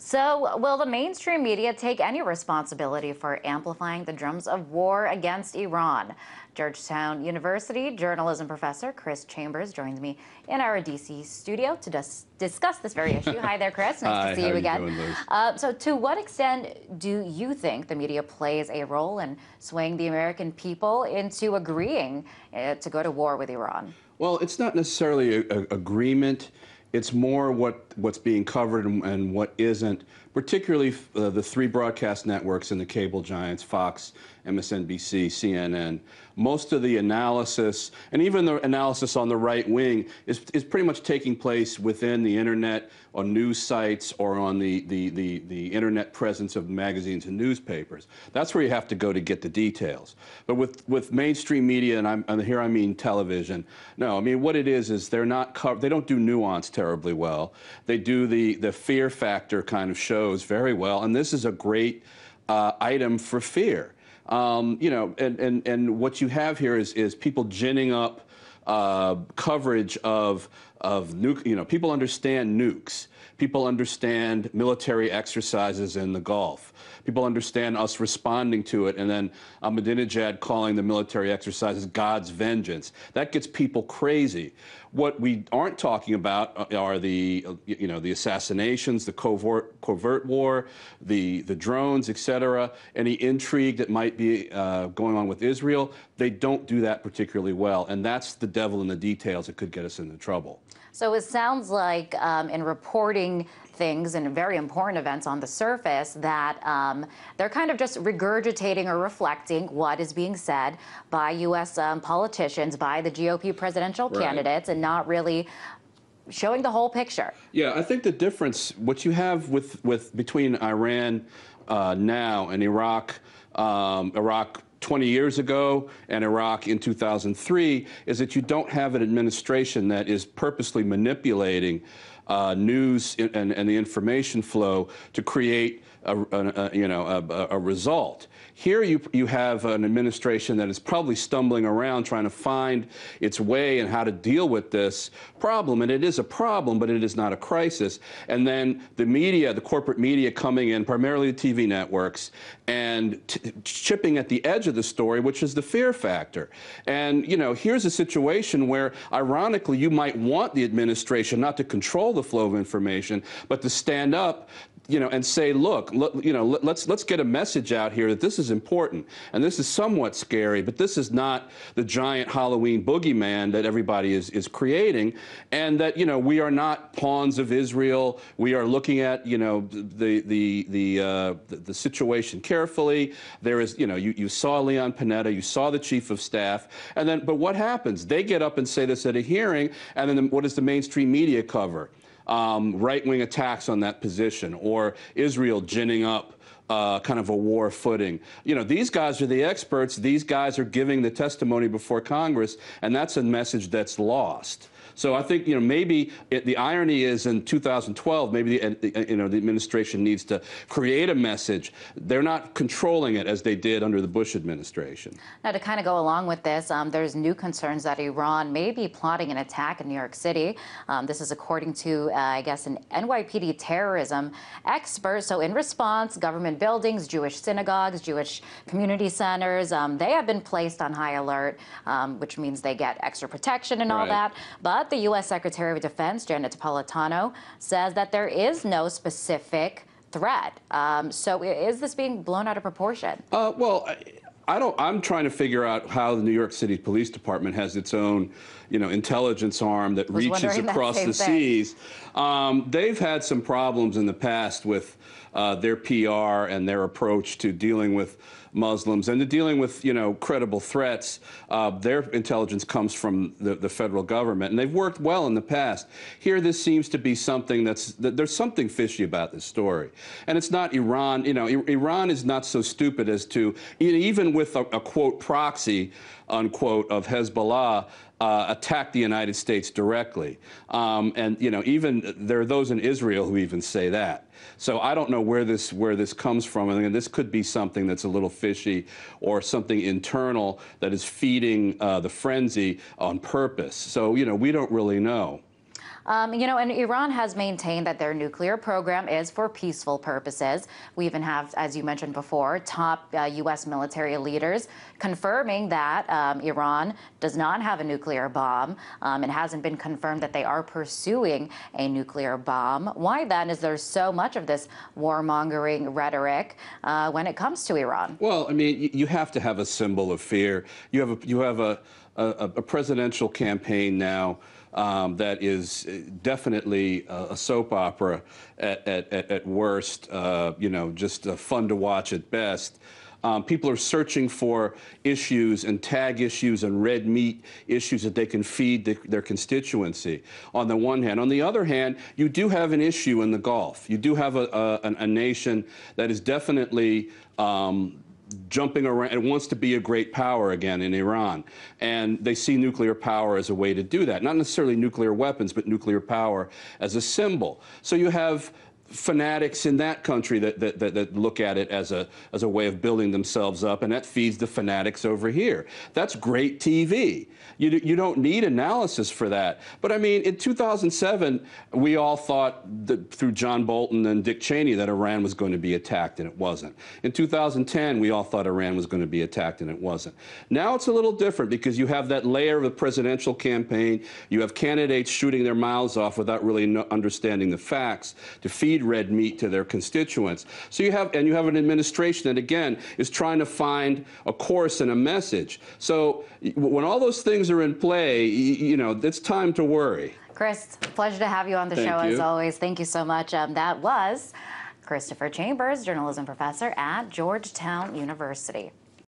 So, will the mainstream media take any responsibility for amplifying the drums of war against Iran? Georgetown University journalism professor Chris Chambers joins me in our DC studio to discuss this very issue. Hi there, Chris. Nice Hi, to see how you are again. doing, Liz? So, to what extent do you think the media plays a role in swaying the American people into agreeing to go to war with Iran? Well, it's not necessarily an agreement. It's more what's being covered and what isn't, particularly the three broadcast networks and the cable giants, Fox, MSNBC, CNN. Most of the analysis, and even the analysis on the right wing, is pretty much taking place within the internet, on news sites, or on the internet presence of magazines and newspapers. That's where you have to go to get the details. But with mainstream media, and here I mean television, no, I mean what it is they don't do nuance terribly well. They do the fear factor kind of shows very well, and this is a great item for fear. You know, and what you have here is people ginning up coverage of nuke. You know, people understand nukes. People understand military exercises in the Gulf. People understand us responding to it, and then Ahmadinejad calling the military exercises God's vengeance. That gets people crazy. What we aren't talking about are the assassinations, the covert war, the drones, etc., any intrigue that might be going on with Israel. They don't do that particularly well, and that's the devil in the details that could get us into trouble. So it sounds like in reporting things and very important events on the surface that they're kind of just regurgitating or reflecting what is being said by U.S. Politicians, by the GOP presidential candidates, and not really showing the whole picture. Yeah, I think the difference, what you have between Iran now and Iraq, Iraq 20 years ago and Iraq in 2003, is that you don't have an administration that is purposely manipulating news and the information flow to create a result. Here you have an administration that is probably stumbling around trying to find its way and how to deal with this problem. And it is a problem, but it is not a crisis. And then the media, the corporate media coming in, primarily the TV networks, and chipping at the edge of the story, which is the fear factor. And, you know, here's a situation where, ironically, you might want the administration not to control the flow of information, but to stand up, you know, and say, look, you know, let's get a message out here that this is important, and this is somewhat scary, but this is not the giant Halloween boogeyman that everybody is creating, and that, you know, we are not pawns of Israel. We are looking at, you know, the situation carefully. There is, you know, you saw Leon Panetta, you saw the chief of staff, and then, but what happens? They get up and say this at a hearing, and then what does the mainstream media cover? Right-wing attacks on that position, or Israel ginning up kind of a war footing. You know, these guys are the experts. These guys are giving the testimony before Congress, and that's a message that's lost. So I think, you know, maybe the irony is in 2012, maybe the administration needs to create a message. They're not controlling it as they did under the Bush administration. Now, to kind of go along with this, there's new concerns that Iran may be plotting an attack in New York City. This is according to, I guess, an NYPD terrorism expert. So in response, government buildings, Jewish synagogues, Jewish community centers, they have been placed on high alert, which means they get extra protection and all that. But the U.S. Secretary of Defense, Janet Napolitano, says that there is no specific threat. So is this being blown out of proportion? Well, I'm trying to figure out how the New York City Police Department has its own, you know, intelligence arm that reaches across the seas. They've had some problems in the past with their PR and their approach to dealing with Muslims and to dealing with, you know, credible threats. Their intelligence comes from the federal government, and they've worked well in the past. Here, this seems to be something there's something fishy about this story. And it's not Iran. You know, Iran is not so stupid as to, even with a quote, proxy, unquote, of Hezbollah, attack the United States directly. And, you know, even there are those in Israel who even say that. So I don't know where this comes from. And this could be something that's a little fishy, or something internal that is feeding the frenzy on purpose. So, you know, we don't really know. And Iran has maintained that their nuclear program is for peaceful purposes. We even have, as you mentioned before, top U.S. military leaders confirming that Iran does not have a nuclear bomb. It hasn't been confirmed that they are pursuing a nuclear bomb. Why then is there so much of this warmongering rhetoric when it comes to Iran? Well, I mean, you have to have a symbol of fear. You have a presidential campaign now that is definitely a soap opera at worst, just fun to watch at best. People are searching for issues and tag issues and red meat issues that they can feed their constituency, on the one hand. On the other hand, you do have an issue in the Gulf. You do have a nation that is definitely jumping around and wants to be a great power again in Iran. And they see nuclear power as a way to do that. Not necessarily nuclear weapons, but nuclear power as a symbol. So you have fanatics in that country that look at it as a way of building themselves up, and that feeds the fanatics over here. That's great TV. You don't need analysis for that. But I mean, in 2007, we all thought that through John Bolton and Dick Cheney that Iran was going to be attacked, and it wasn't. In 2010, we all thought Iran was going to be attacked, and it wasn't. Now it's a little different because you have that layer of a presidential campaign. You have candidates shooting their mouths off without really understanding the facts to feed red meat to their constituents. So you have an administration that, again, is trying to find a course and a message. So when all those things are in play, it's time to worry. Chris, pleasure to have you on the show as always. Thank you so much. That was Christopher Chambers, journalism professor at Georgetown University.